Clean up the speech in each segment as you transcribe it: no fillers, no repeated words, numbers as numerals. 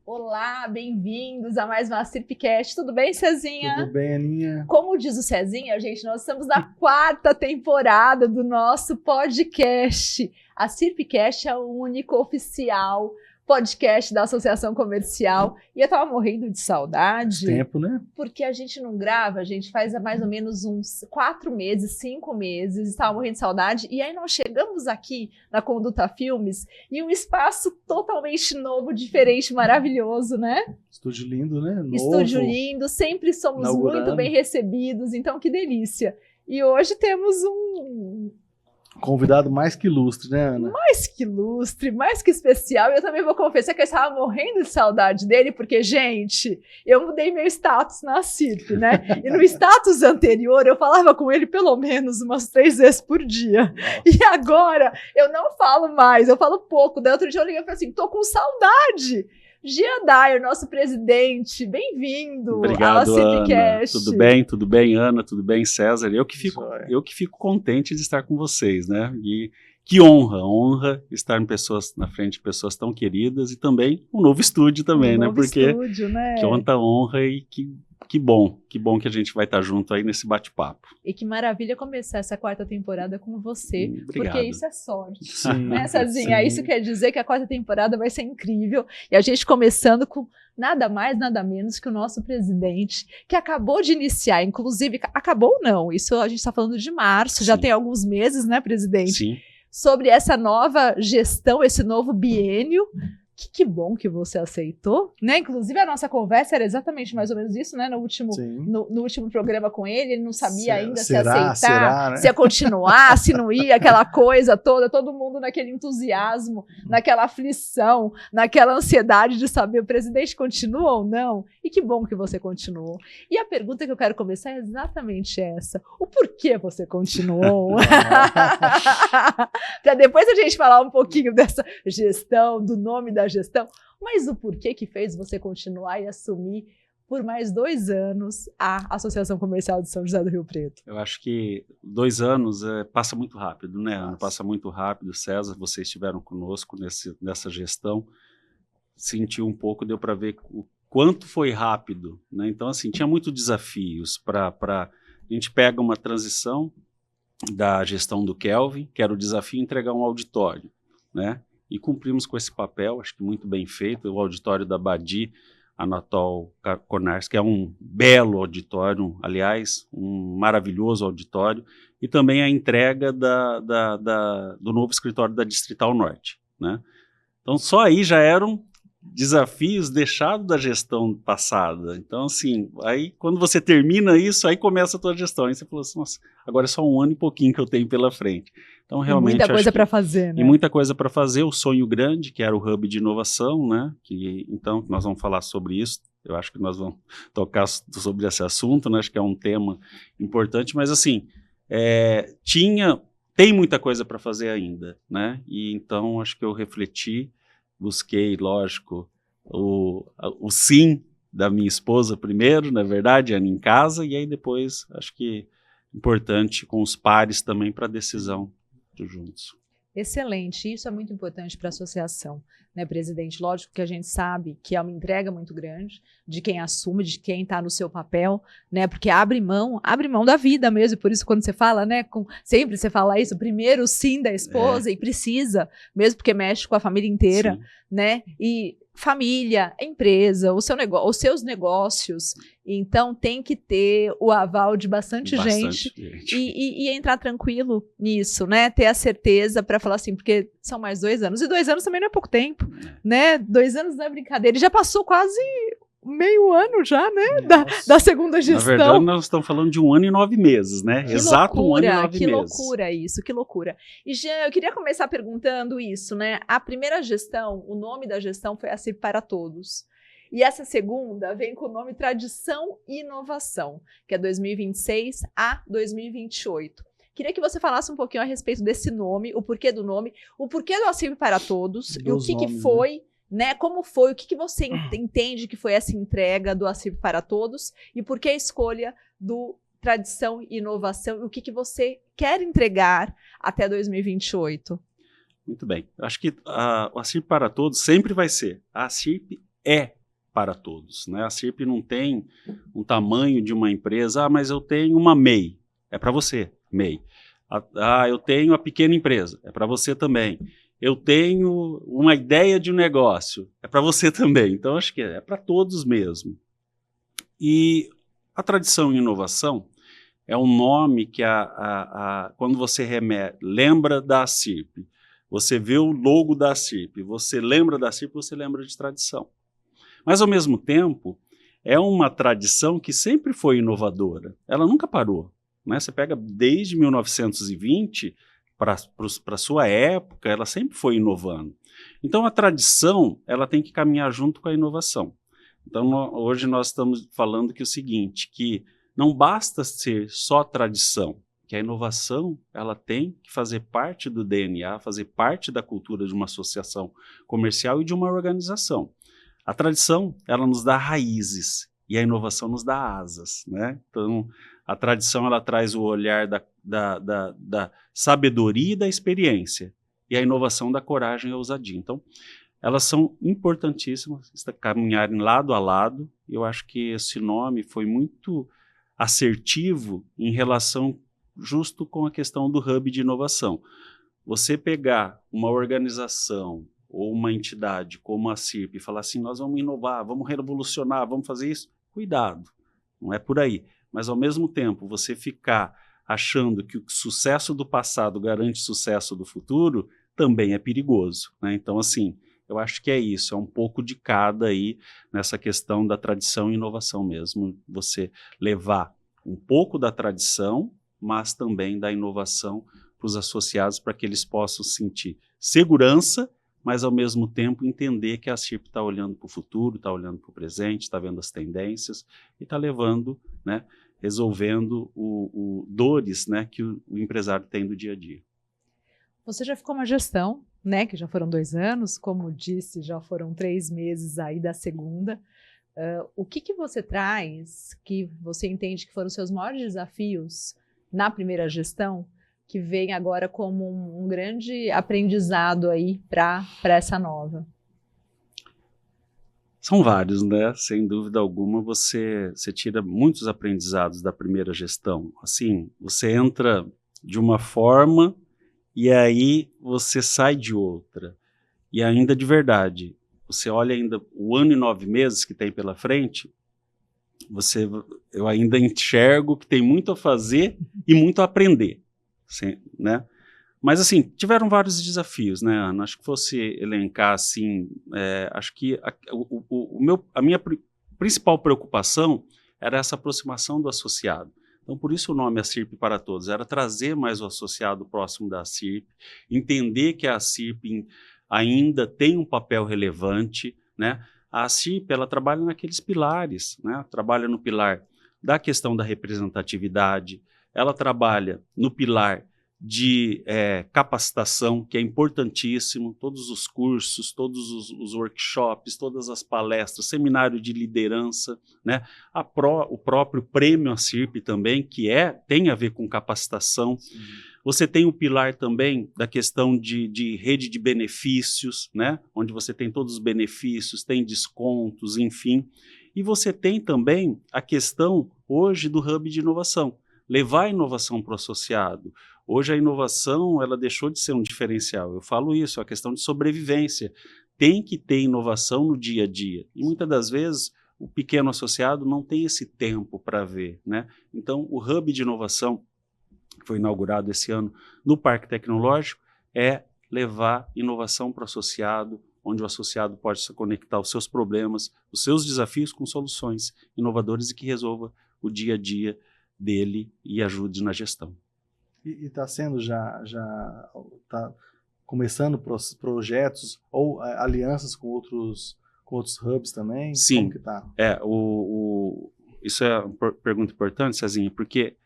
Olá, bem-vindos a mais uma CirpCast. Tudo bem, Cezinha? Tudo bem, Aninha? Como diz o Cezinha, gente, nós estamos na 4ª temporada do nosso podcast. A CirpCast é o único oficial podcast da Associação Comercial. E eu tava morrendo de saudade. Tempo, né? Porque a gente não grava, a gente faz há mais ou menos uns 4 meses, 5 meses, estava morrendo de saudade. E aí nós chegamos aqui na Conduta Filmes em um espaço totalmente novo, diferente, maravilhoso, né? Estúdio lindo, né? Novo. Estúdio lindo, sempre somos muito bem recebidos, então que delícia. E hoje temos um convidado mais que ilustre, né, Ana? Mais que ilustre, mais que especial. E eu também vou confessar que eu estava morrendo de saudade dele, porque, gente, eu mudei meu status na CIRP, né? E no status anterior, eu falava com ele pelo menos umas 3 vezes por dia. E agora, eu não falo mais, eu falo pouco. Daí outro dia eu liguei e falei assim, tô com saudade. Jean Dyer, nosso presidente, bem-vindo. Obrigado, Ana. Tudo bem, Ana? Tudo bem, César? Eu que fico contente de estar com vocês, né? E que honra estar na frente de pessoas tão queridas e também um novo estúdio também, né? Porque estúdio, né? Que honra e que bom que a gente vai estar junto aí nesse bate-papo. E que maravilha começar essa 4ª temporada com você, Obrigado. Porque isso é sorte, sim, né, Cezinha? Isso quer dizer que a 4ª temporada vai ser incrível, e a gente começando com nada mais, nada menos que o nosso presidente, que acabou de iniciar, inclusive, acabou não, isso a gente está falando de março, Sim. Já tem alguns meses, né, presidente?Sim. Sobre essa nova gestão, esse novo biênio. Que bom que você aceitou, né? Inclusive a nossa conversa era exatamente mais ou menos isso, né? No último programa com ele não sabia ainda se aceitar, né? Se ia continuar, se não ia, aquela coisa toda, todo mundo naquele entusiasmo, naquela aflição, naquela ansiedade de saber o presidente continua ou não. E que bom que você continuou. E a pergunta que eu quero começar é exatamente essa: o porquê você continuou? Para depois a gente falar um pouquinho dessa gestão, do nome da gestão, mas o porquê que fez você continuar e assumir por mais 2 anos a Associação Comercial de São José do Rio Preto? Eu acho que 2 anos passa muito rápido, né, Ana? Passa muito rápido. César, vocês estiveram conosco nessa gestão, sentiu um pouco, deu para ver o quanto foi rápido, né? Então, assim, tinha muitos desafios a gente pega uma transição da gestão do Kelvin, que era o desafio entregar um auditório, né? E cumprimos com esse papel, acho que muito bem feito. O auditório da Badi Anatol Kornars, que é um belo auditório, aliás, um maravilhoso auditório, e também a entrega do novo escritório da Distrital Norte, né? Então, só aí já eram desafios deixados da gestão passada. Então, assim, aí quando você termina isso, aí começa a tua gestão. Aí você falou assim, nossa, agora é só 1 ano e pouquinho que eu tenho pela frente. Então, realmente, muita coisa para fazer, né? E muita coisa para fazer. O sonho grande, que era o Hub de Inovação, né? Então, nós vamos falar sobre isso. Eu acho que nós vamos tocar sobre esse assunto, né? Acho que é um tema importante, mas assim, tem muita coisa para fazer ainda, né? E então, acho que eu refleti, busquei, lógico, o sim da minha esposa primeiro, na verdade, Ana, em casa, e aí depois, acho que importante com os pares também para a decisão juntos. Excelente, isso é muito importante para a associação, né, presidente? Lógico que a gente sabe que é uma entrega muito grande de quem assume, de quem está no seu papel, né? Porque abre mão da vida mesmo. E por isso, quando você fala, né, sempre você fala isso, primeiro o sim da esposa, e precisa, mesmo porque mexe com a família inteira, sim, né? E família, empresa, os seus negócios. Então tem que ter o aval de bastante gente. E entrar tranquilo nisso, né? Ter a certeza para falar assim, porque são mais 2 anos. E 2 anos também não é pouco tempo, né? 2 anos não é brincadeira. E já passou quase meio ano já, né? Da segunda gestão. Na verdade, nós estamos falando de 1 ano e 9 meses, né? Que Exato, loucura, 1 ano e 9 meses. Que loucura isso, que loucura. E, Jean, eu queria começar perguntando isso, né? A primeira gestão, o nome da gestão foi a CIRP para Todos. E essa segunda vem com o nome Tradição e Inovação, que é 2026 a 2028. Queria que você falasse um pouquinho a respeito desse nome, o porquê do nome, o porquê do CIRP para Todos, e o que foi, né? Como foi, o que você entende que foi essa entrega do ACIP para Todos e por que a escolha do Tradição e Inovação e o que você quer entregar até 2028? Muito bem. Acho que o ACIP para Todos sempre vai ser a ACIP é para todos, né? A CIRP não tem um tamanho de uma empresa, mas eu tenho uma MEI, é para você, MEI. Eu tenho a pequena empresa, é para você também. Eu tenho uma ideia de um negócio, é para você também. Então, acho que é para todos mesmo. E a tradição e inovação é um nome que, quando você lembra da CIRP, você vê o logo da CIRP, você lembra da CIRP, você lembra de tradição. Mas, ao mesmo tempo, é uma tradição que sempre foi inovadora. Ela nunca parou, né? Você pega desde 1920, para a sua época, ela sempre foi inovando. Então, a tradição ela tem que caminhar junto com a inovação. Então, hoje nós estamos falando que o seguinte, que não basta ser só tradição, que a inovação ela tem que fazer parte do DNA, fazer parte da cultura de uma associação comercial e de uma organização. A tradição, ela nos dá raízes e a inovação nos dá asas, né? Então, a tradição, ela traz o olhar da sabedoria e da experiência e a inovação da coragem e ousadia. Então, elas são importantíssimas, caminharem lado a lado. Eu acho que esse nome foi muito assertivo em relação justo com a questão do hub de inovação. Você pegar uma organização ou uma entidade como a CIRP e falar assim, nós vamos inovar, vamos revolucionar, vamos fazer isso, cuidado, não é por aí. Mas, ao mesmo tempo, você ficar achando que o sucesso do passado garante sucesso do futuro, também é perigoso, né? Então, assim, eu acho que é isso, é um pouco de cada aí nessa questão da tradição e inovação mesmo, você levar um pouco da tradição, mas também da inovação para os associados, para que eles possam sentir segurança, mas, ao mesmo tempo, entender que a CIRP está olhando para o futuro, está olhando para o presente, está vendo as tendências e está levando, né, resolvendo dores, né, que o empresário tem do dia a dia. Você já ficou uma gestão, né, que já foram 2 anos, como disse, já foram 3 meses aí da segunda. O que você traz, que você entende que foram os seus maiores desafios na primeira gestão, que vem agora como um grande aprendizado aí para essa nova? São vários, né? Sem dúvida alguma, você tira muitos aprendizados da primeira gestão. Assim, você entra de uma forma e aí você sai de outra. E ainda de verdade, você olha ainda o ano e 9 meses que tem pela frente, eu ainda enxergo que tem muito a fazer e muito a aprender. Né? Mas, assim, tiveram vários desafios, né, Ana? Acho que fosse elencar, assim, acho que a minha principal preocupação era essa aproximação do associado. Então, por isso o nome A CIRP para Todos, era trazer mais o associado próximo da CIRP, entender que a CIRP ainda tem um papel relevante, né? A CIRP, ela trabalha naqueles pilares, né? Trabalha no pilar da questão da representatividade, ela trabalha no pilar de capacitação, que é importantíssimo, todos os cursos, todos os workshops, todas as palestras, seminário de liderança, né? O próprio prêmio ACIRP também, que tem a ver com capacitação. Sim. Você tem o pilar também da questão de rede de benefícios, né? Onde você tem todos os benefícios, tem descontos, enfim. E você tem também a questão hoje do hub de inovação, levar a inovação para o associado. Hoje a inovação, ela deixou de ser um diferencial. Eu falo isso, a questão de sobrevivência. Tem que ter inovação no dia a dia. E muitas das vezes o pequeno associado não tem esse tempo para ver, né? Então, o Hub de Inovação, que foi inaugurado esse ano no Parque Tecnológico, é levar inovação para o associado, onde o associado pode se conectar os seus problemas, os seus desafios com soluções inovadoras e que resolva o dia a dia dele e ajude na gestão. E está sendo tá começando projetos ou alianças com outros hubs também? Sim. Como que tá? Isso é uma pergunta importante, Cezinha, porque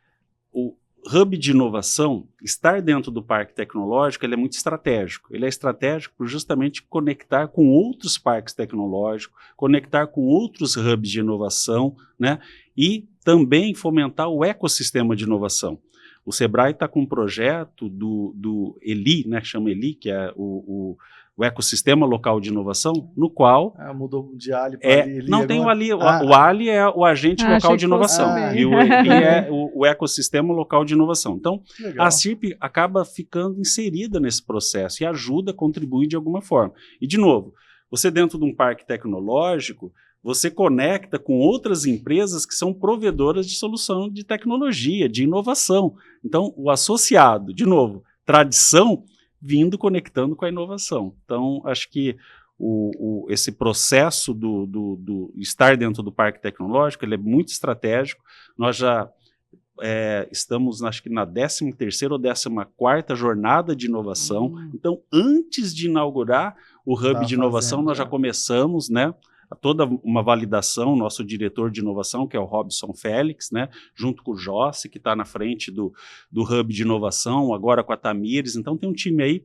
o hub de inovação, estar dentro do parque tecnológico, ele é muito estratégico. Ele é estratégico por justamente conectar com outros parques tecnológicos, conectar com outros hubs de inovação, né? E também fomentar o ecossistema de inovação. O Sebrae está com um projeto do ELI, né, que chama ELI, que é o o ecossistema local de inovação, no qual... mudou de Ali para Ali. Não tem o Ali. O Ali é o agente local de inovação. E o ecossistema local de inovação. Então, a CIRP acaba ficando inserida nesse processo e ajuda, contribui de alguma forma. E, de novo, você dentro de um parque tecnológico, você conecta com outras empresas que são provedoras de solução de tecnologia, de inovação. Então, o associado, de novo, tradição, vindo conectando com a inovação. Então, acho que esse processo do estar dentro do parque tecnológico, ele é muito estratégico. Nós já estamos, acho que na 13ª ou 14ª jornada de inovação. Então, antes de inaugurar o Hub de Inovação, nós já começamos, né, toda uma validação, nosso diretor de inovação, que é o Robson Félix, né, junto com o Jossi, que está na frente do Hub de Inovação, agora com a Tamires. Então, tem um time aí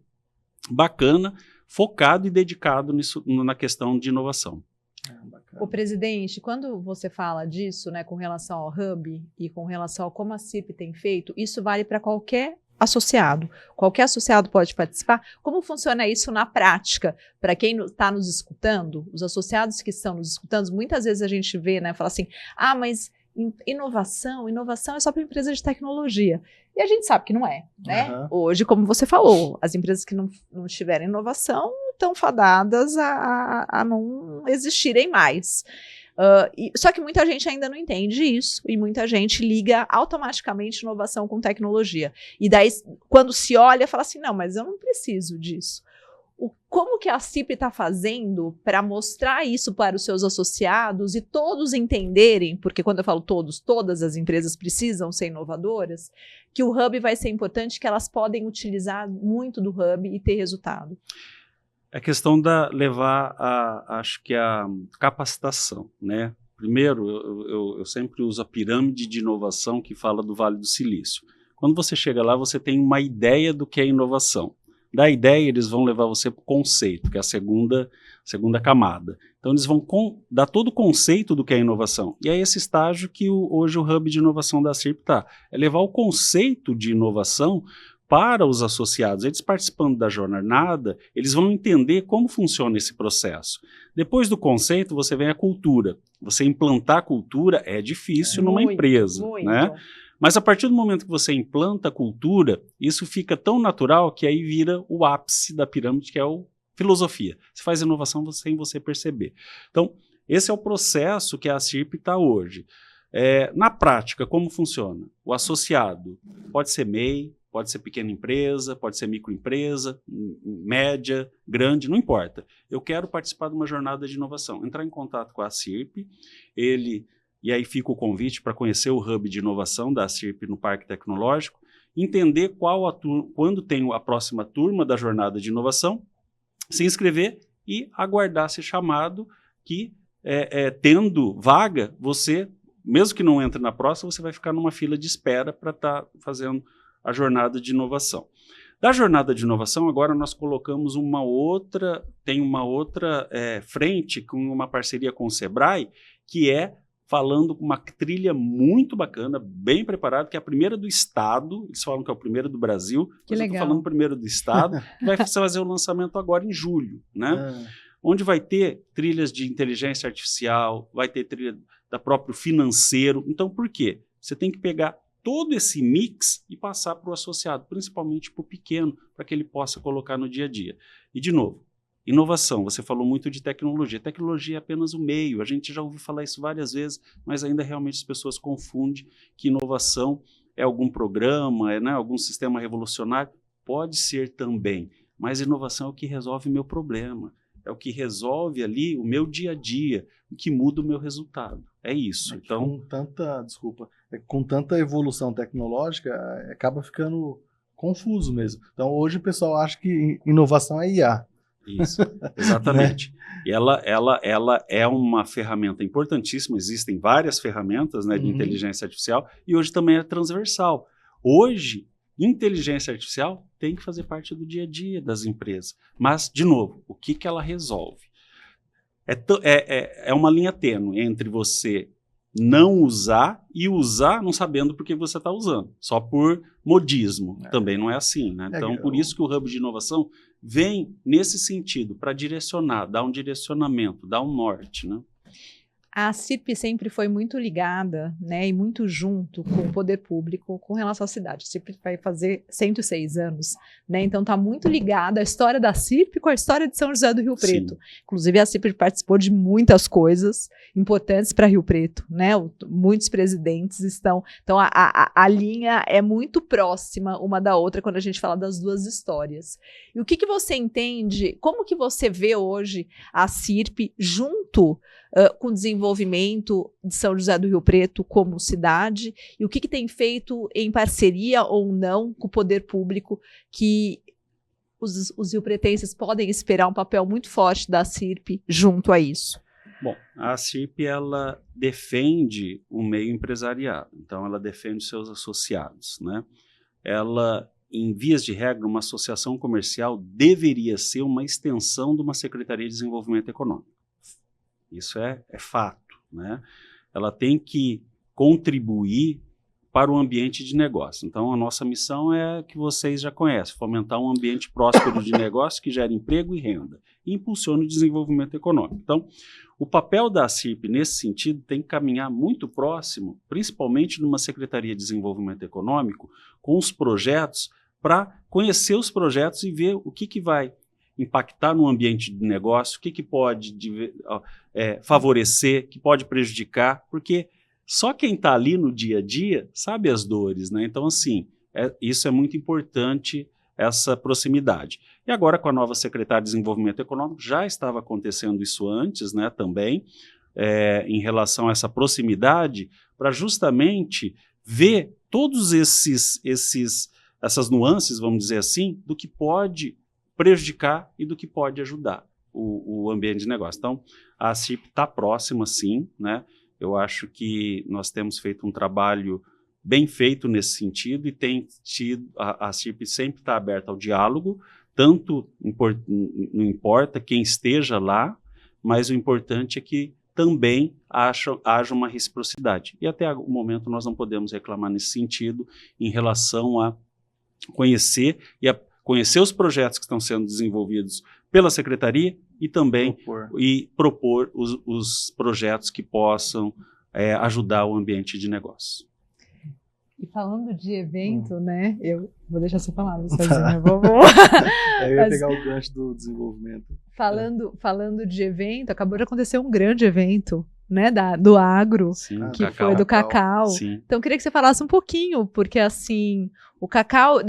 bacana, focado e dedicado nisso, na questão de inovação. O presidente, quando você fala disso, né, com relação ao Hub e com relação a como a CIRP tem feito, isso vale para qualquer associado. Qualquer associado pode participar. Como funciona isso na prática? Para quem está nos escutando, os associados que estão nos escutando, muitas vezes a gente vê, né, fala assim, mas inovação é só para empresa de tecnologia. E a gente sabe que não é, né? Hoje, como você falou, as empresas que não tiverem inovação estão fadadas a não existirem mais. Só que muita gente ainda não entende isso e muita gente liga automaticamente inovação com tecnologia. E daí, quando se olha, fala assim, não, mas eu não preciso disso. Como que a CIRP está fazendo para mostrar isso para os seus associados e todos entenderem, porque quando eu falo todos, todas as empresas precisam ser inovadoras, que o Hub vai ser importante, que elas podem utilizar muito do Hub e ter resultado? É questão levar acho que a capacitação, né? Primeiro, eu sempre uso a pirâmide de inovação que fala do Vale do Silício. Quando você chega lá, você tem uma ideia do que é inovação. Da ideia, eles vão levar você para o conceito, que é a segunda camada. Então, eles vão dar todo o conceito do que é inovação. E é esse estágio que hoje o Hub de Inovação da CIRP está. É levar o conceito de inovação para os associados. Eles participando da jornada, eles vão entender como funciona esse processo. Depois do conceito, você vem a cultura. Você implantar a cultura é difícil numa empresa, né? Mas a partir do momento que você implanta a cultura, isso fica tão natural que aí vira o ápice da pirâmide, que é a filosofia. Você faz inovação sem você perceber. Então, esse é o processo que a CIRP está hoje. Na prática, como funciona? O associado pode ser MEI, pode ser pequena empresa, pode ser microempresa, média, grande, não importa. Eu quero participar de uma jornada de inovação. Entrar em contato com a CIRP, e aí fica o convite para conhecer o Hub de Inovação da CIRP no Parque Tecnológico, entender quando tem a próxima turma da jornada de inovação, se inscrever e aguardar ser chamado, que tendo vaga, você, mesmo que não entre na próxima, você vai ficar numa fila de espera para estar fazendo a jornada de inovação. Da jornada de inovação, agora nós colocamos uma outra frente com uma parceria com o Sebrae, que é falando com uma trilha muito bacana, bem preparada, que é a primeira do Estado. Eles falam que é o primeiro do Brasil. Que legal. Eu estou falando primeiro do Estado, que vai fazer o lançamento agora em julho, né? Onde vai ter trilhas de inteligência artificial, vai ter trilha da próprio financeiro. Então, por quê? Você tem que pegar todo esse mix e passar para o associado, principalmente para o pequeno, para que ele possa colocar no dia a dia. E, de novo, inovação, você falou muito de tecnologia. Tecnologia é apenas o meio, a gente já ouviu falar isso várias vezes, mas ainda realmente as pessoas confundem que inovação é algum programa, né, algum sistema revolucionário. Pode ser também, mas inovação é o que resolve o meu problema, é o que resolve ali o meu dia a dia, o que muda o meu resultado. É isso. Então, com tanta evolução tecnológica, acaba ficando confuso mesmo. Então, hoje o pessoal acha que inovação é IA. Isso, exatamente. E ela é uma ferramenta importantíssima, existem várias ferramentas, né, de inteligência artificial, e hoje também é transversal. Hoje, inteligência artificial tem que fazer parte do dia a dia das empresas. Mas, de novo, o que ela resolve? É uma linha tênue entre você não usar e usar não sabendo por que você está usando, só por modismo. Também não é assim, né? Então, por isso que o Hub de Inovação vem nesse sentido, para direcionar, dar um direcionamento, dar um norte, né? A CIRP sempre foi muito ligada, né, e muito junto com o poder público com relação à cidade. A CIRP vai fazer 106 anos, né, então está muito ligada a história da CIRP com a história de São José do Rio Preto. Sim. Inclusive, a CIRP participou de muitas coisas importantes para Rio Preto, né, muitos presidentes estão... Então, a linha é muito próxima uma da outra quando a gente fala das duas histórias. E o que você entende, como que você vê hoje a CIRP junto com o desenvolvimento de São José do Rio Preto como cidade, e o que tem feito em parceria ou não com o poder público, que os riopretenses podem esperar um papel muito forte da CIRP junto a isso? Bom, a CIRP, ela defende o meio empresariado, então ela defende seus associados, né? Ela, em vias de regra, uma associação comercial deveria ser uma extensão de uma Secretaria de Desenvolvimento Econômico. Isso é fato, né? Ela tem que contribuir para o ambiente de negócio. Então, a nossa missão é que vocês já conhecem, fomentar um ambiente próspero de negócio que gere emprego e renda e impulsione o desenvolvimento econômico. Então, o papel da CIRP, nesse sentido, tem que caminhar muito próximo, principalmente numa Secretaria de Desenvolvimento Econômico, com os projetos, para conhecer os projetos e ver o que vai impactar no ambiente de negócio, o que pode favorecer, que pode prejudicar, porque só quem está ali no dia a dia sabe as dores, né? Então, assim, isso é muito importante, essa proximidade. E agora, com a nova secretária de Desenvolvimento Econômico, já estava acontecendo isso antes, né, também, em relação a essa proximidade, para justamente ver todos essas nuances, vamos dizer assim, do que pode prejudicar e do que pode ajudar o ambiente de negócio. Então, a CIRP está próxima, sim, né? Eu acho que nós temos feito um trabalho bem feito nesse sentido e tem tido, a CIRP sempre está aberta ao diálogo, tanto não importa quem esteja lá, mas o importante é que também haja uma reciprocidade. E até o momento nós não podemos reclamar nesse sentido em relação a conhecer os projetos que estão sendo desenvolvidos pela Secretaria e também propor os projetos que possam ajudar o ambiente de negócio. E falando de evento, né, eu vou deixar você falar, sozinha, Eu ia pegar o gancho do desenvolvimento. Falando de evento, acabou de acontecer um grande evento, né, do agro, sim, que foi do cacau. Sim. Então, eu queria que você falasse um pouquinho, porque, assim, o cacau...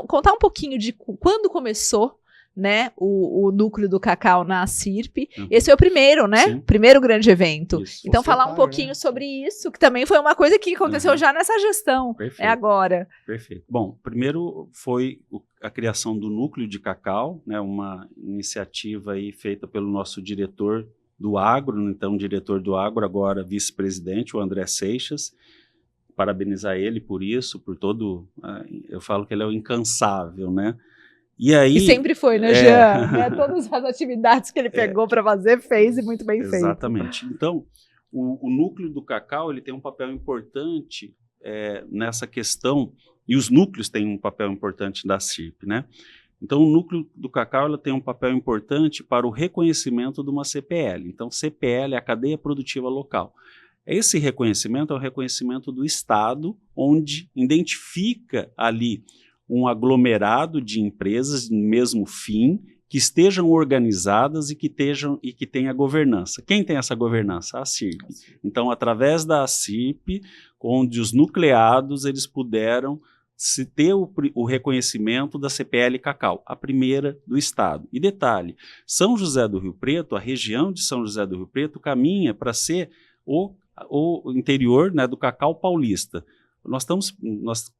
contar um pouquinho de quando começou, né, o núcleo do cacau na CIRP. Uhum. Esse é o primeiro, né? Sim. Primeiro grande evento. Isso. Então, falar um pouquinho sobre isso, que também foi uma coisa que aconteceu já nessa gestão. Perfeito. É agora. Perfeito. Bom, primeiro foi a criação do núcleo de cacau, né, uma iniciativa aí feita pelo nosso diretor do agro, então diretor do agro, agora vice-presidente, o André Seixas. Parabenizar ele por isso, por todo... eu falo que ele é o incansável, né? E sempre foi, né, Jean? Né? Todas as atividades que ele pegou para fazer, fez e muito bem feito. Exatamente. Então, o núcleo do cacau ele tem um papel importante nessa questão, e os núcleos têm um papel importante da CIRP, né? Então, o núcleo do cacau ela tem um papel importante para o reconhecimento de uma CPL. Então, CPL é a cadeia produtiva local. Esse reconhecimento é o reconhecimento do Estado, onde identifica ali um aglomerado de empresas no mesmo fim, que estejam organizadas e que tenha governança. Quem tem essa governança? A CIRP. Então, através da CIRP, onde os nucleados eles puderam ter o reconhecimento da CPL Cacau, a primeira do Estado. E detalhe, São José do Rio Preto, a região de São José do Rio Preto, caminha para ser o interior, né, do cacau paulista. Nós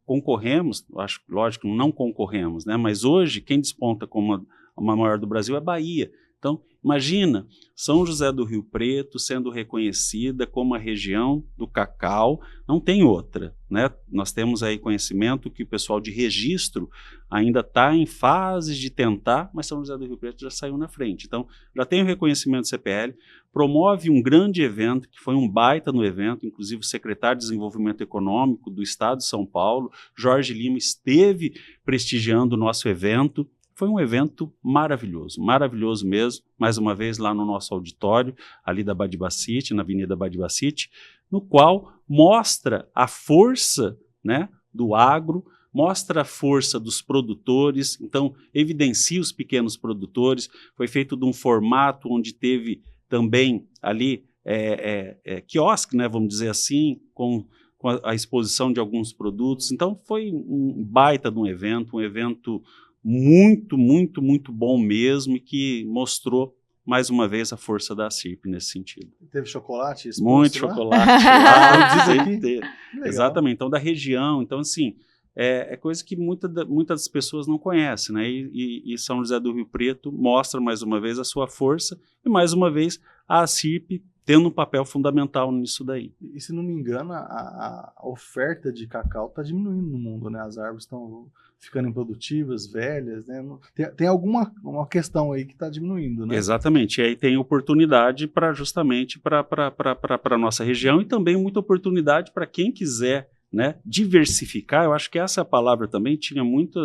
concorremos, acho lógico, não concorremos, né, mas hoje quem desponta como uma maior do Brasil é Bahia. Então, imagina São José do Rio Preto sendo reconhecida como a região do cacau, não tem outra, né? Nós temos aí conhecimento que o pessoal de registro ainda está em fases de tentar, mas São José do Rio Preto já saiu na frente. Então, já tem o reconhecimento do CPL, promove um grande evento, que foi um baita no evento, inclusive o secretário de Desenvolvimento Econômico do Estado de São Paulo, Jorge Lima, esteve prestigiando o nosso evento. Foi um evento maravilhoso, maravilhoso mesmo, mais uma vez lá no nosso auditório, ali da Badibacite, na Avenida Badibacite, no qual mostra a força, né, do agro, mostra a força dos produtores, então evidencia os pequenos produtores. Foi feito de um formato onde teve também ali quiosque, né, vamos dizer assim, com a exposição de alguns produtos. Então foi um baita de um evento muito, muito, muito bom mesmo, e que mostrou mais uma vez a força da CIRP nesse sentido. Teve chocolate? Muito chocolate lá, sempre ter. Exatamente, então da região, então assim, é coisa que muitas das pessoas não conhecem, né? E São José do Rio Preto mostra mais uma vez a sua força, e mais uma vez a CIRP tendo um papel fundamental nisso daí. E se não me engano, a oferta de cacau está diminuindo no mundo, né? As árvores estão ficando improdutivas, velhas, né? Tem uma questão aí que está diminuindo, né? Exatamente, e aí tem oportunidade justamente para a nossa região, e também muita oportunidade para quem quiser, né, diversificar. Eu acho que essa é a palavra também. Tinha muita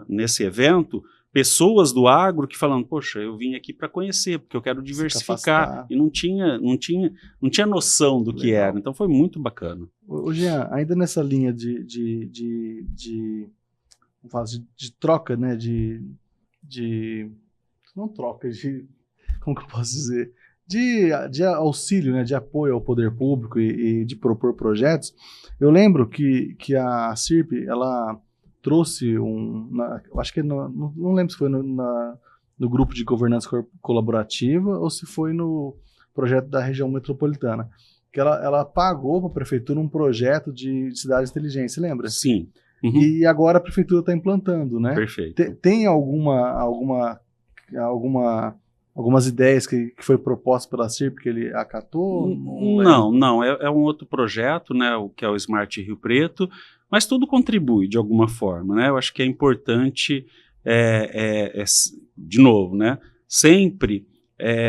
nesse evento pessoas do agro que falando, poxa, eu vim aqui para conhecer, porque eu quero diversificar, e não tinha noção do que era. Então foi muito bacana. Ô Jean, ainda nessa linha de troca, né, não troca, como que eu posso dizer? De auxílio, né, de apoio ao poder público e de propor projetos. Eu lembro que a CIRP, ela trouxe acho que não lembro se foi no grupo de governança colaborativa ou se foi no projeto da região metropolitana, que ela pagou para a prefeitura um projeto de cidades inteligentes, você lembra? Sim. Uhum. E agora a prefeitura está implantando, né? Perfeito. Tem algumas ideias que foi proposta pela CIRP que ele acatou? Não, é um outro projeto, né, que é o Smart Rio Preto, mas tudo contribui de alguma forma, né? Eu acho que é importante, de novo, né, sempre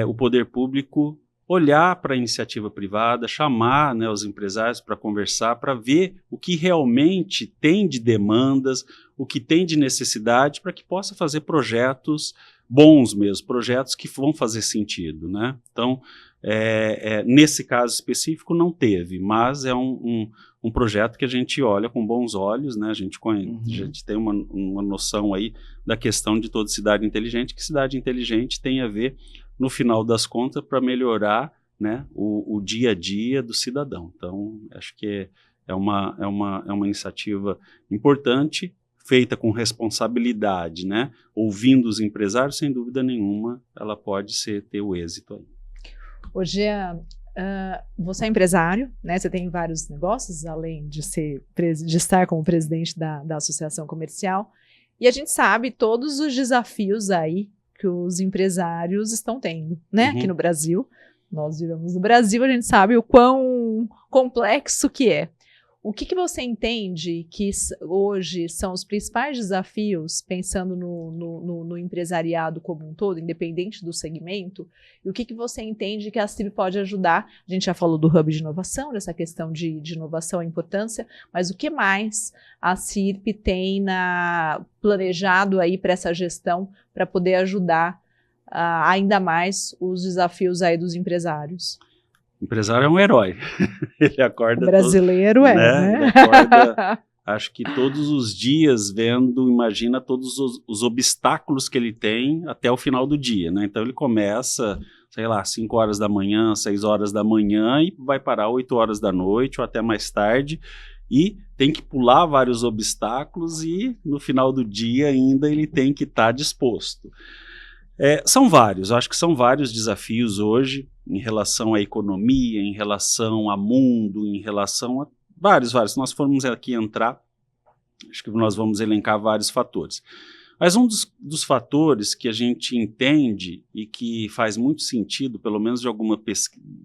o poder público olhar para a iniciativa privada, chamar, né, os empresários para conversar, para ver o que realmente tem de demandas, o que tem de necessidade, para que possa fazer projetos bons mesmo, projetos que vão fazer sentido, né? Então, nesse caso específico não teve, mas é um projeto que a gente olha com bons olhos, né? A gente tem uma noção aí da questão de toda cidade inteligente, que cidade inteligente tem a ver, no final das contas, para melhorar, né, o dia a dia do cidadão. Então, acho que é uma iniciativa importante, feita com responsabilidade, né? Ouvindo os empresários, sem dúvida nenhuma, ela pode ter o êxito aí. Hoje, você é empresário, né? Você tem vários negócios, além de estar como presidente da associação comercial, e a gente sabe todos os desafios aí que os empresários estão tendo, né? Aqui no Brasil. Nós vivemos no Brasil, a gente sabe o quão complexo que é. O que você entende que hoje são os principais desafios, pensando no empresariado como um todo, independente do segmento, e o que você entende que a CIRP pode ajudar? A gente já falou do hub de inovação, dessa questão de inovação, a importância, mas o que mais a CIRP tem planejado aí para essa gestão, para poder ajudar ainda mais os desafios aí dos empresários? O empresário é um herói. Ele acorda. O brasileiro né? Ele acorda, acho que todos os dias imagina todos os obstáculos que ele tem até o final do dia, né? Então ele começa, sei lá, 5 horas da manhã, 6 horas da manhã e vai parar 8 horas da noite ou até mais tarde, e tem que pular vários obstáculos e no final do dia ainda ele tem que estar disposto. São vários, acho que são vários desafios hoje em relação à economia, em relação ao mundo, em relação a vários. Se nós formos aqui entrar, acho que nós vamos elencar vários fatores. Mas um dos fatores que a gente entende e que faz muito sentido, pelo menos de alguma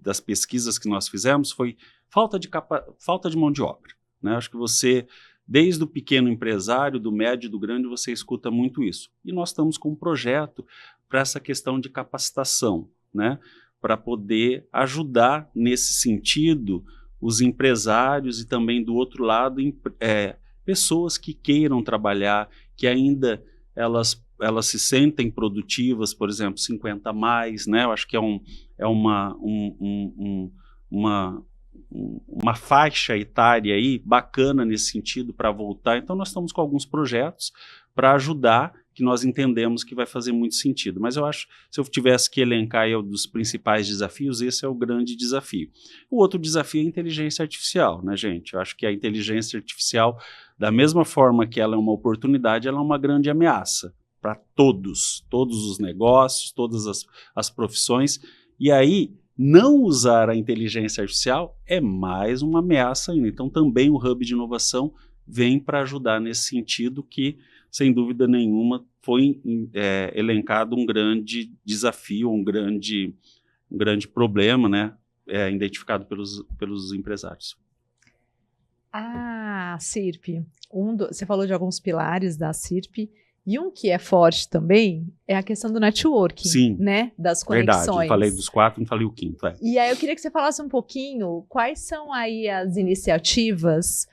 das pesquisas que nós fizemos, foi falta de mão de obra, né? Acho que você, desde o pequeno empresário, do médio, do grande, você escuta muito isso. E nós estamos com um projeto para essa questão de capacitação, né? Para poder ajudar nesse sentido os empresários e também, do outro lado, pessoas que queiram trabalhar, que ainda elas se sentem produtivas, por exemplo, 50 a mais, né? Eu acho que é uma faixa etária aí bacana nesse sentido para voltar. Então nós estamos com alguns projetos para ajudar, que nós entendemos que vai fazer muito sentido. Mas eu acho, se eu tivesse que elencar aí dos principais desafios, esse é o grande desafio. O outro desafio é a inteligência artificial, né, gente? Eu acho que a inteligência artificial, da mesma forma que ela é uma oportunidade, ela é uma grande ameaça para todos os negócios, todas as profissões. E aí, não usar a inteligência artificial é mais uma ameaça ainda. Então, também o Hub de Inovação vem para ajudar nesse sentido que, sem dúvida nenhuma, foi elencado um grande desafio, um grande problema, né, identificado pelos empresários. Ah, CIRP. Você falou de alguns pilares da CIRP, e um que é forte também é a questão do networking, Sim, né? Das conexões. Verdade, eu falei dos 4, não falei o 5º. E aí eu queria que você falasse um pouquinho quais são aí as iniciativas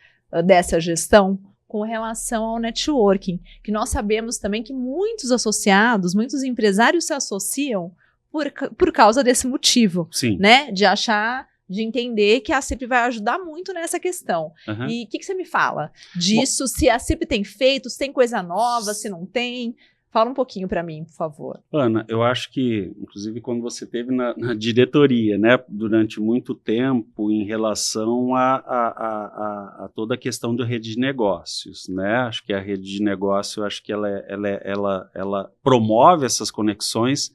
dessa gestão com relação ao networking, que nós sabemos também que muitos associados, muitos empresários se associam por causa desse motivo, Sim. né? De entender que a CIRP vai ajudar muito nessa questão. Uhum. E o que você me fala disso? Se a CIRP tem feito, se tem coisa nova, se não tem? Fala um pouquinho para mim, por favor. Ana, eu acho que, inclusive, quando você esteve na diretoria, né, durante muito tempo, em relação a toda a questão da rede de negócios, né? Acho que a rede de negócio, acho que ela promove essas conexões,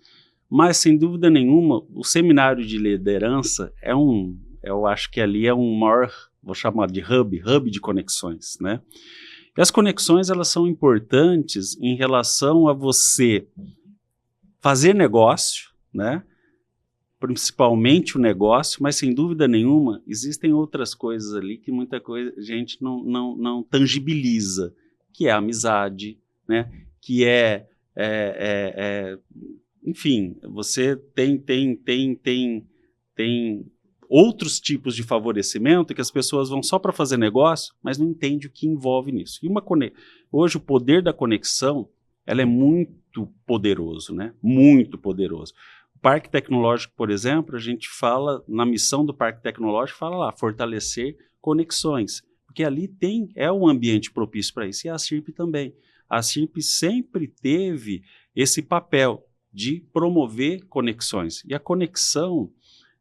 mas, sem dúvida nenhuma, o seminário de liderança eu acho que ali é um maior, vou chamar de hub de conexões, né? E as conexões, elas são importantes em relação a você fazer negócio, né? Principalmente o negócio, mas, sem dúvida nenhuma, existem outras coisas ali que muita coisa a gente não tangibiliza, que é a amizade, né? Que enfim, você tem outros tipos de favorecimento que as pessoas vão só para fazer negócio, mas não entendem o que envolve nisso. E hoje o poder da conexão, ela é muito poderoso, né? Muito poderoso. O Parque Tecnológico, por exemplo, a gente fala, na missão do Parque Tecnológico, fala lá, fortalecer conexões, porque ali é um ambiente propício para isso, e a CIRP também. A CIRP sempre teve esse papel de promover conexões. E a conexão,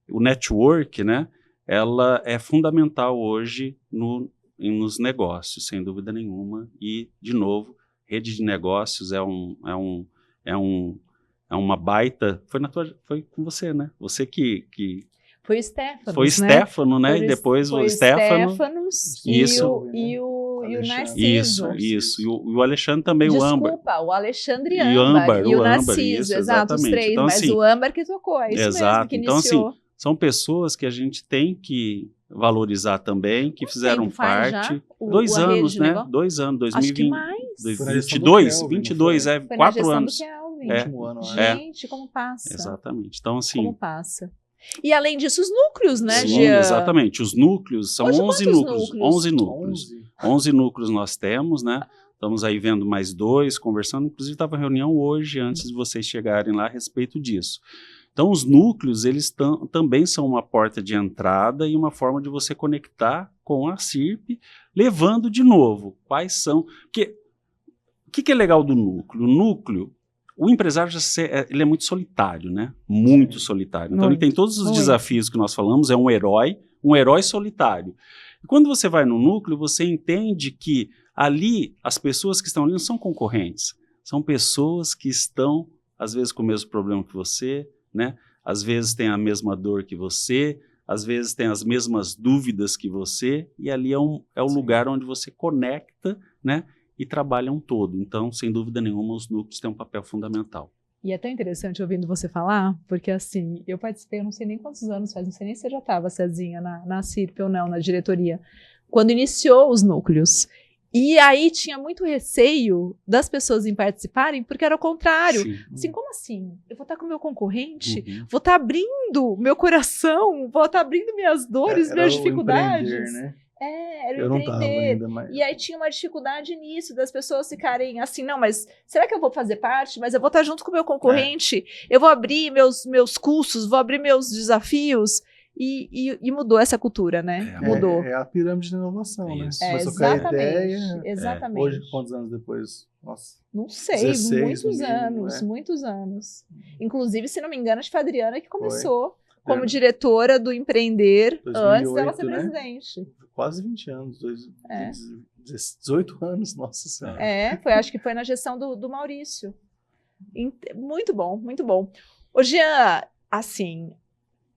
o network, né, ela é fundamental hoje nos negócios, sem dúvida nenhuma. E, de novo, rede de negócios é uma baita... Foi com você, né? Você que foi o Stefano, foi o Stefano, né? E depois foi o Stefano. E o Narciso. Isso. E o Alexandre também, o Âmbar. Desculpa, o Alexandre e o Âmbar. E o Narciso, isso, exato, os três. Então, mas assim, o Âmbar que tocou, é isso mesmo, que iniciou. Então, assim, são pessoas que a gente tem que valorizar também, que fizeram parte. 2 anos, né? 2 anos, 2020. Acho que mais. 22, 4 anos. Último ano, gente, como passa. Exatamente. Então, assim. Como passa. E além disso, os núcleos, né, Sim, exatamente. Os núcleos, são hoje, 11 núcleos. 11 núcleos. 11 núcleos nós temos, né? Estamos aí vendo mais 2, conversando. Inclusive, estava reunião hoje, antes de vocês chegarem lá, a respeito disso. Então, os núcleos, eles também são uma porta de entrada e uma forma de você conectar com a CIRP, levando de novo quais são... Porque, o que é legal do núcleo? O núcleo, o empresário ele é muito solitário, né? Muito solitário. Então, ele tem todos os desafios que nós falamos, é um herói solitário. E quando você vai no núcleo, você entende que ali, as pessoas que estão ali não são concorrentes, são pessoas que estão, às vezes, com o mesmo problema que você, né? Às vezes tem a mesma dor que você, às vezes tem as mesmas dúvidas que você, e ali é o lugar onde você conecta, né? E trabalha um todo. Então, sem dúvida nenhuma, os núcleos têm um papel fundamental. E é tão interessante ouvindo você falar, porque assim, eu participei, eu não sei nem quantos anos faz, não sei nem se você já estava, Cezinha, na CIRP ou não, na diretoria, quando iniciou os núcleos. E aí tinha muito receio das pessoas em participarem, porque era o contrário. Sim. Assim, como assim? Eu vou estar com o meu concorrente? Vou estar abrindo meu coração? Vou estar abrindo minhas dores, minhas dificuldades? Empreender, né? Era Eu não tava empreender. ainda, mas... E aí tinha uma dificuldade nisso, das pessoas ficarem assim, não, mas será que eu vou fazer parte? Mas eu vou estar junto com o meu concorrente, eu vou abrir meus cursos, vou abrir meus desafios. E mudou essa cultura, né? Mudou. É a pirâmide de inovação, né? Começou com a ideia. Exatamente. Hoje, quantos anos depois? Nossa. Não sei, 16 muitos mínimo, anos, muitos anos. Inclusive, se não me engano, acho que foi a Adriana que começou como É. diretora do Empreender 2008, antes dela ser né? presidente. Quase 20 anos, 18 anos, nossa senhora. Acho que foi na gestão do Maurício. Muito bom, muito bom. Ô, Jean, assim,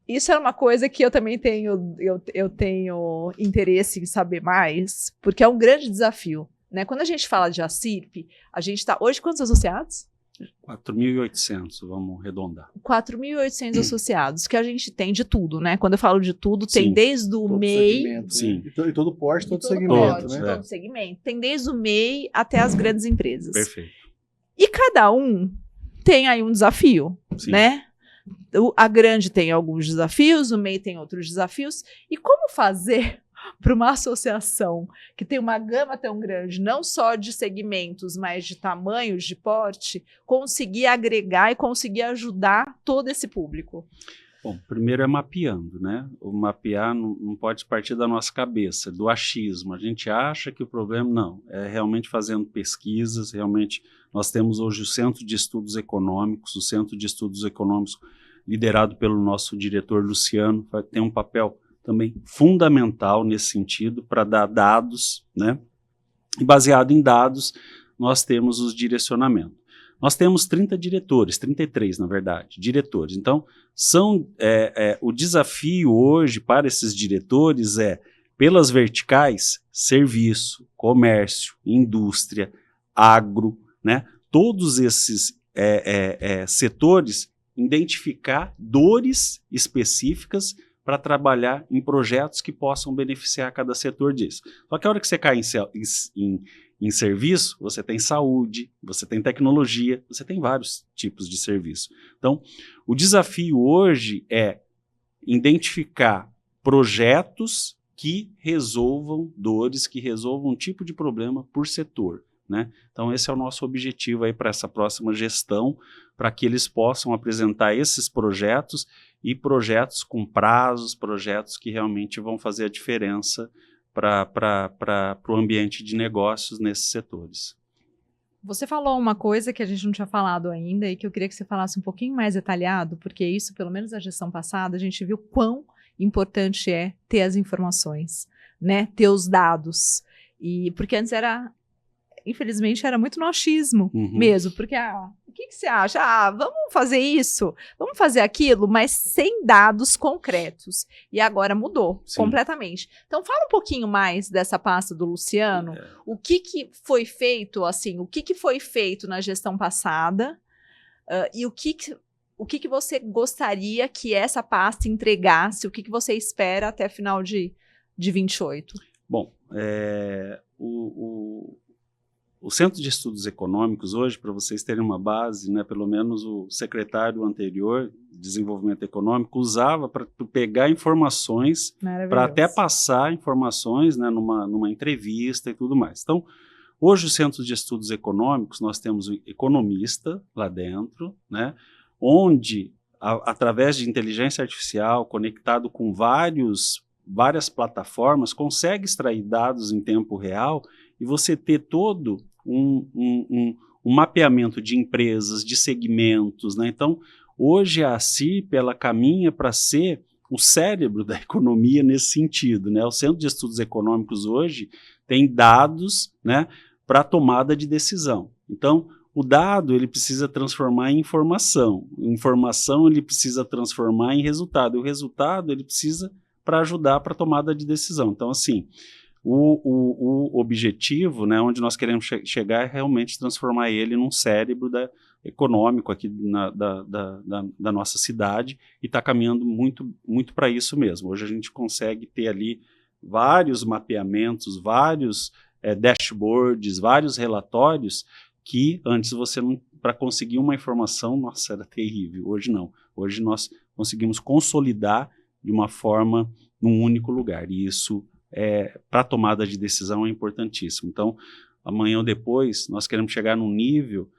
isso era uma coisa que eu também tenho, eu tenho interesse em saber mais, porque é um grande desafio, né? Quando a gente fala de ACIRP, a gente está... Hoje, quantos associados? 4.800, vamos arredondar. 4.800 associados, que a gente tem de tudo, né? Quando eu falo de tudo, tem Sim. desde o Todo MEI... segmento, Sim. Né? E todo porte, todo segmento, porte, né? todo segmento. Tem desde o MEI até as grandes empresas. Perfeito. E cada um tem aí um desafio, Sim. né? A grande tem alguns desafios, o MEI tem outros desafios. E como fazer para uma associação que tem uma gama tão grande, não só de segmentos, mas de tamanhos, de porte, conseguir agregar e conseguir ajudar todo esse público? Bom, primeiro é mapeando, né? O mapear não pode partir da nossa cabeça, do achismo. A gente acha que o problema não, é realmente fazendo pesquisas, realmente nós temos hoje o Centro de Estudos Econômicos, o Centro de Estudos Econômicos liderado pelo nosso diretor Luciano, tem um papel também fundamental nesse sentido para dar dados, né? E baseado em dados, nós temos os direcionamentos. Nós temos 30 diretores, 33 na verdade, diretores. Então, o desafio hoje para esses diretores pelas verticais, serviço, comércio, indústria, agro, né? Todos esses setores, identificar dores específicas para trabalhar em projetos que possam beneficiar cada setor disso. Só que a hora que você cai em serviço, você tem saúde, você tem tecnologia, você tem vários tipos de serviço. Então, o desafio hoje é identificar projetos que resolvam dores, que resolvam um tipo de problema por setor, né? Então, esse é o nosso objetivo aí para essa próxima gestão, para que eles possam apresentar esses projetos e projetos com prazos, projetos que realmente vão fazer a diferença para o ambiente de negócios nesses setores. Você falou uma coisa que a gente não tinha falado ainda e que eu queria que você falasse um pouquinho mais detalhado, porque isso, pelo menos na gestão passada, a gente viu quão importante é ter as informações, né? Ter os dados. Porque antes infelizmente, era muito no achismo mesmo, porque, o que você acha? Vamos fazer isso, vamos fazer aquilo, mas sem dados concretos. E agora mudou completamente. Então, fala um pouquinho mais dessa pasta do Luciano, o que foi feito, assim, o que foi feito na gestão passada, e o que você gostaria que essa pasta entregasse, o que você espera até final de 28? Bom, o Centro de Estudos Econômicos hoje, para vocês terem uma base, né, pelo menos o secretário anterior de Desenvolvimento Econômico usava para pegar informações, para até passar informações, né, numa entrevista e tudo mais. Então, hoje o Centro de Estudos Econômicos, nós temos o economista lá dentro, né, onde, através de inteligência artificial, conectado com várias plataformas, consegue extrair dados em tempo real e você ter todo um mapeamento de empresas, de segmentos, né? Então, hoje a ACIRP, ela caminha para ser o cérebro da economia nesse sentido, né? O Centro de Estudos Econômicos hoje tem dados, né, para tomada de decisão. Então, o dado ele precisa transformar em informação ele precisa transformar em resultado, e o resultado ele precisa para ajudar para a tomada de decisão. Então, assim, o objetivo, né, onde nós queremos chegar é realmente transformar ele num cérebro econômico aqui da nossa cidade e está caminhando muito, muito para isso mesmo. Hoje a gente consegue ter ali vários mapeamentos, vários dashboards, vários relatórios que antes para conseguir uma informação, nossa, era terrível. Hoje não. Hoje nós conseguimos consolidar de uma forma num único lugar. E isso para a tomada de decisão é importantíssimo. Então, amanhã ou depois, nós queremos chegar num nível,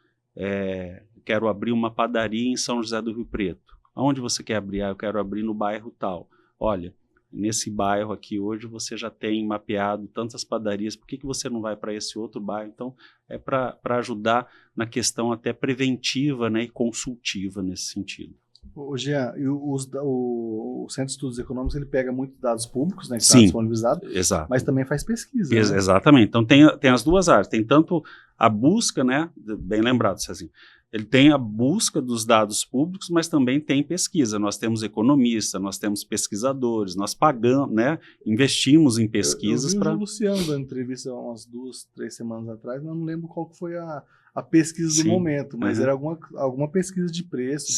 quero abrir uma padaria em São José do Rio Preto. Aonde você quer abrir? Eu quero abrir no bairro tal. Olha, nesse bairro aqui hoje você já tem mapeado tantas padarias, por que você não vai para esse outro bairro? Então, é para ajudar na questão até preventiva, né, e consultiva nesse sentido. Ô, Jean, e o Centro de Estudos Econômicos, ele pega muitos dados públicos, né, que está Sim, disponibilizado, exato. mas também faz pesquisa. Né? Exatamente. Então, tem as duas áreas. Tem tanto a busca, né, bem lembrado, Cezinho, ele tem a busca dos dados públicos, mas também tem pesquisa. Nós temos economistas, nós temos pesquisadores, nós pagamos, né, investimos em pesquisas para... Eu vi o Luciano dando entrevista umas 2, 3 semanas atrás, mas não lembro qual que foi a pesquisa do momento, mas era alguma pesquisa de preço,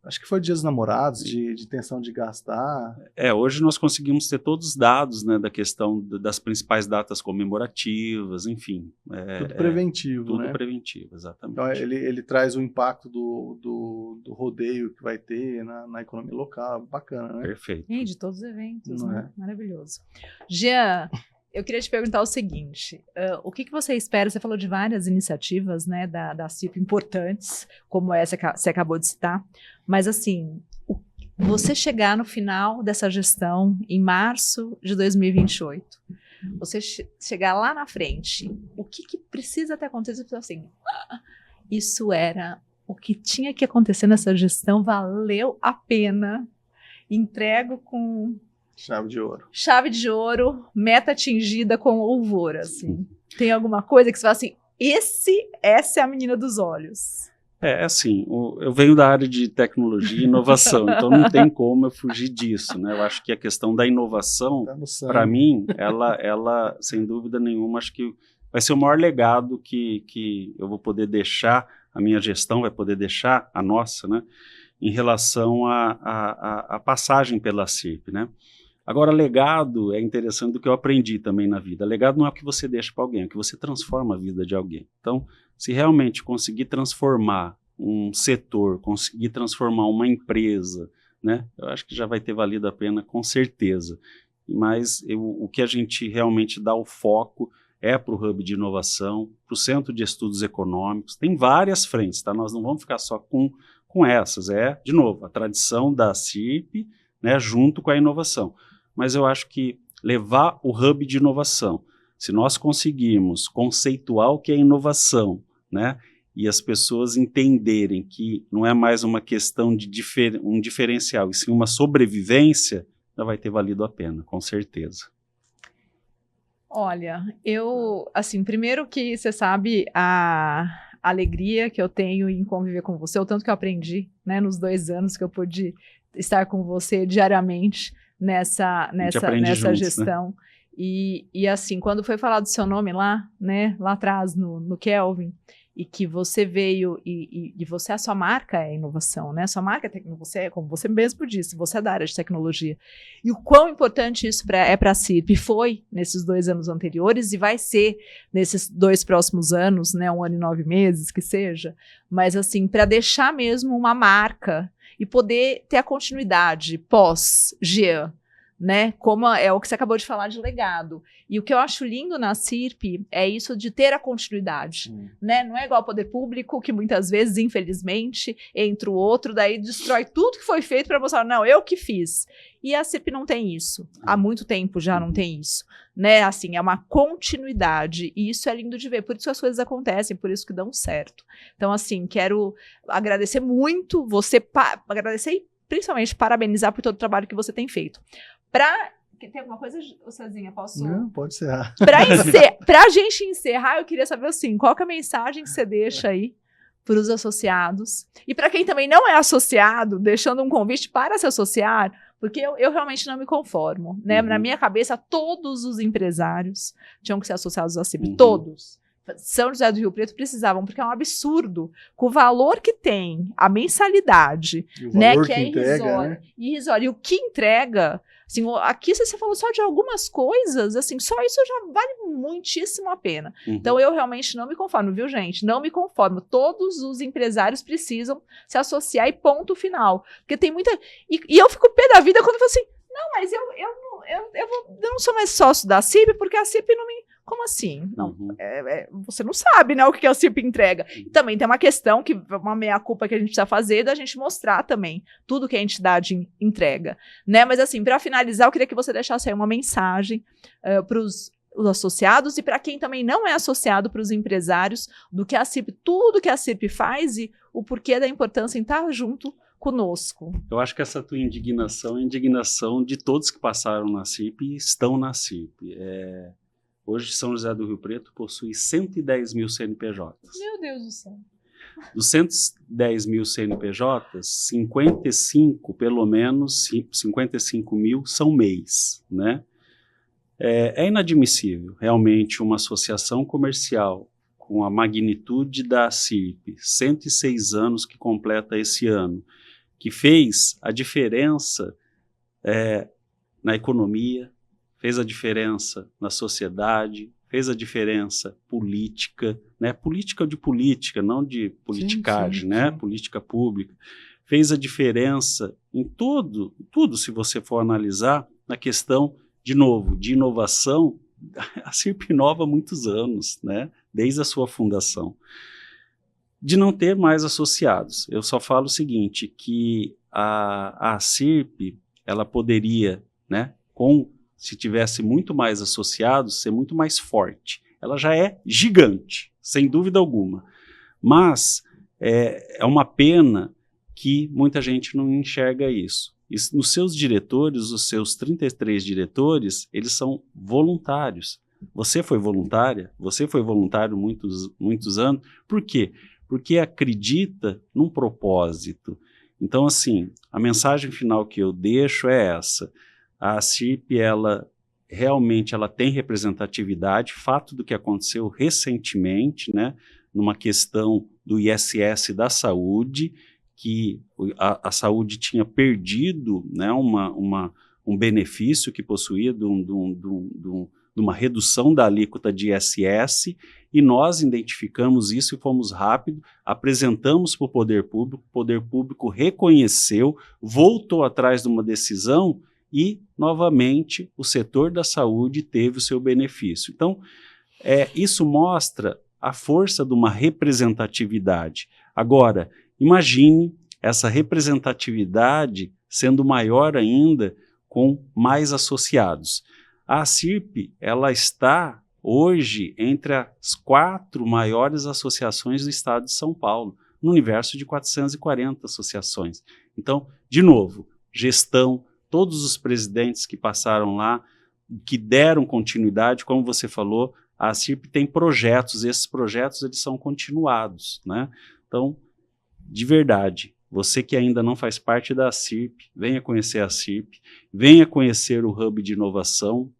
acho que foi Dia dos Namorados, de intenção de gastar. Hoje nós conseguimos ter todos os dados, né, da questão das principais datas comemorativas, enfim. Tudo preventivo, tudo né? Tudo preventivo, exatamente. Então ele traz o impacto do rodeio que vai ter na economia local, bacana, né? Perfeito. E de todos os eventos, Não né? Maravilhoso. Jean, eu queria te perguntar o seguinte, o que você espera? Você falou de várias iniciativas, né, da CIRP importantes, como essa que você acabou de citar, mas assim, você chegar no final dessa gestão, em março de 2028, você chegar lá na frente, o que precisa ter acontecido? Assim, isso era o que tinha que acontecer nessa gestão, valeu a pena, entrego com... Chave de ouro. Chave de ouro, meta atingida com louvor, assim. Tem alguma coisa que você fala assim, essa é a menina dos olhos. Assim, eu venho da área de tecnologia e inovação, então não tem como eu fugir disso, né? Eu acho que a questão da inovação, para mim, ela, sem dúvida nenhuma, acho que vai ser o maior legado que eu vou poder deixar, a minha gestão vai poder deixar, a nossa, né? Em relação à passagem pela CIRP, né? Agora, legado é interessante do que eu aprendi também na vida. Legado não é o que você deixa para alguém, é o que você transforma a vida de alguém. Então, se realmente conseguir transformar um setor, conseguir transformar uma empresa, né, eu acho que já vai ter valido a pena, com certeza. Mas o que a gente realmente dá o foco é para o Hub de Inovação, para o Centro de Estudos Econômicos. Tem várias frentes, tá? Nós não vamos ficar só com essas. De novo, a tradição da CIRP, né, junto com a inovação. Mas eu acho que levar o Hub de Inovação, se nós conseguirmos conceituar o que é inovação, né, e as pessoas entenderem que não é mais uma questão de um diferencial, e sim uma sobrevivência, já vai ter valido a pena, com certeza. Olha, assim, primeiro que você sabe a alegria que eu tenho em conviver com você, o tanto que eu aprendi, né, nos 2 anos que eu pude estar com você diariamente nessa juntos, gestão. Né? E assim, quando foi falado do seu nome lá, né, lá atrás no Kelvin, e que você veio e você, a sua marca é inovação, né? Sua marca é como você mesmo disse, você é da área de tecnologia. E o quão importante isso é para a CIRP, foi nesses 2 anos anteriores e vai ser nesses 2 próximos anos, né? 1 ano e 9 meses, que seja. Mas assim, para deixar mesmo uma marca e poder ter a continuidade pós-Jean, né? Como é o que você acabou de falar de legado. E o que eu acho lindo na CIRP é isso de ter a continuidade, né? Não é igual ao poder público, que muitas vezes, infelizmente, entra o outro, daí destrói tudo que foi feito para mostrar, não, eu que fiz. E a CIRP não tem isso. Há muito tempo já não tem isso, né? Assim, é uma continuidade, e isso é lindo de ver. Por isso que as coisas acontecem, por isso que dão certo. Então, assim, quero agradecer muito você, agradecer e principalmente parabenizar por todo o trabalho que você tem feito. Tem alguma coisa, Cezinha? Posso? Não, pode encerrar. Pra gente encerrar, eu queria saber assim, qual que é a mensagem que você deixa aí para os associados? E para quem também não é associado, deixando um convite para se associar, porque eu realmente não me conformo, né? Na minha cabeça, todos os empresários tinham que ser associados à CIRP, todos. São José do Rio Preto precisavam, porque é um absurdo, com o valor que tem, a mensalidade, né, que é irrisório, irrisório. E o que entrega, assim, aqui você falou só de algumas coisas, assim, só isso já vale muitíssimo a pena. Então eu realmente não me conformo, viu, gente? Não me conformo. Todos os empresários precisam se associar e ponto final. Porque tem muita... E eu fico pé da vida quando eu falo assim, Não, mas eu não sou mais sócio da CIRP, porque a CIRP não me... Como assim? Não, você não sabe, né, o que a CIRP entrega. E também tem uma questão, uma meia-culpa que a gente precisa fazer, da gente mostrar também tudo que a entidade entrega, né? Mas assim, para finalizar, eu queria que você deixasse aí uma mensagem para os associados e para quem também não é associado, para os empresários, do que a CIRP, tudo que a CIRP faz e o porquê da importância em estar junto conosco. Eu acho que essa tua indignação é a indignação de todos que passaram na CIRP e estão na CIRP. Hoje, São José do Rio Preto possui 110 mil CNPJs. Meu Deus do céu. Dos 110 mil CNPJs, 55, pelo menos, 55 mil são MEIs, né? É inadmissível, realmente, uma associação comercial com a magnitude da CIRP, 106 anos que completa esse ano, que fez a diferença na economia, fez a diferença na sociedade, fez a diferença política, né? Política de política, não de politicagem, sim. Né? Política pública. Fez a diferença em tudo, se você for analisar, na questão, de novo, de inovação. A CIRP inova há muitos anos, né? Desde a sua fundação. De não ter mais associados. Eu só falo o seguinte, que a CIRP, ela poderia, né, se tivesse muito mais associados, ser muito mais forte. Ela já é gigante, sem dúvida alguma. Mas é uma pena que muita gente não enxerga isso. Nos seus diretores, os seus 33 diretores, eles são voluntários. Você foi voluntária, você foi voluntário muitos anos. Por quê? Porque acredita num propósito. Então, assim, a mensagem final que eu deixo é essa. A CIRP, ela realmente tem representatividade, fato do que aconteceu recentemente, né, numa questão do ISS da saúde, que a saúde tinha perdido, né, um benefício que possuía de uma redução da alíquota de ISS, e nós identificamos isso e fomos rápido, apresentamos para o poder público reconheceu, voltou atrás de uma decisão e, novamente, o setor da saúde teve o seu benefício. Então, isso mostra a força de uma representatividade. Agora, imagine essa representatividade sendo maior ainda com mais associados. A CIRP, ela está hoje entre as 4 maiores associações do estado de São Paulo, no universo de 440 associações. Então, de novo, gestão, todos os presidentes que passaram lá, que deram continuidade, como você falou, a CIRP tem projetos, esses projetos eles são continuados, né? Então, de verdade, você que ainda não faz parte da CIRP, venha conhecer a CIRP, venha conhecer o Hub de Inovação,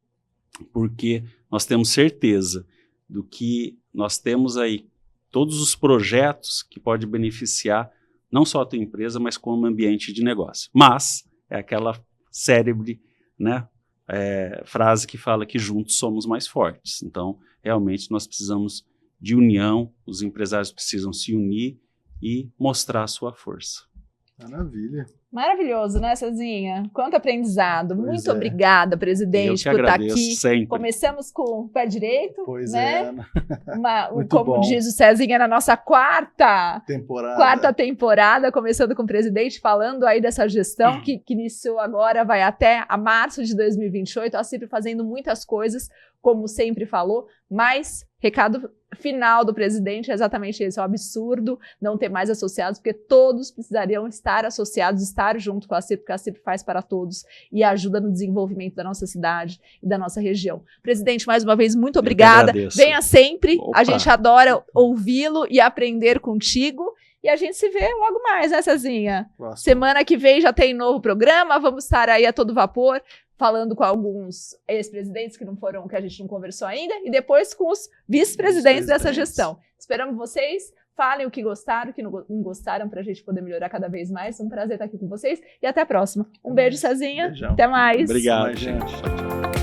porque nós temos certeza do que nós temos aí todos os projetos que podem beneficiar não só a tua empresa, mas como ambiente de negócio. Mas é aquela célebre, né, frase que fala que juntos somos mais fortes. Então, realmente, nós precisamos de união, os empresários precisam se unir e mostrar a sua força. Maravilha. Maravilhoso, né, Cezinha? Quanto aprendizado. Muito obrigada, presidente, por estar aqui. Sempre. Começamos com o pé direito, pois né? Muito como bom. Diz o Cezinha, na nossa quarta temporada, começando com o presidente, falando aí dessa gestão que iniciou agora, vai até a março de 2028, a CIRP fazendo muitas coisas, como sempre falou, mas recado final do presidente é exatamente esse, é um absurdo não ter mais associados, porque todos precisariam estar associados, estar junto com a CIRP, porque a CIRP faz para todos e ajuda no desenvolvimento da nossa cidade e da nossa região. Presidente, mais uma vez, muito obrigada. Venha sempre, a gente adora ouvi-lo e aprender contigo. E a gente se vê logo mais, né, Cezinha? Próximo. Semana que vem já tem novo programa, vamos estar aí a todo vapor, falando com alguns ex-presidentes que a gente não conversou ainda, e depois com os vice-presidentes dessa gestão. Esperamos vocês, falem o que gostaram, o que não gostaram, para a gente poder melhorar cada vez mais. Um prazer estar aqui com vocês, e até a próxima. Um beijo, Cezinha. Beijão. Até mais. Obrigado, gente. Tchau, tchau.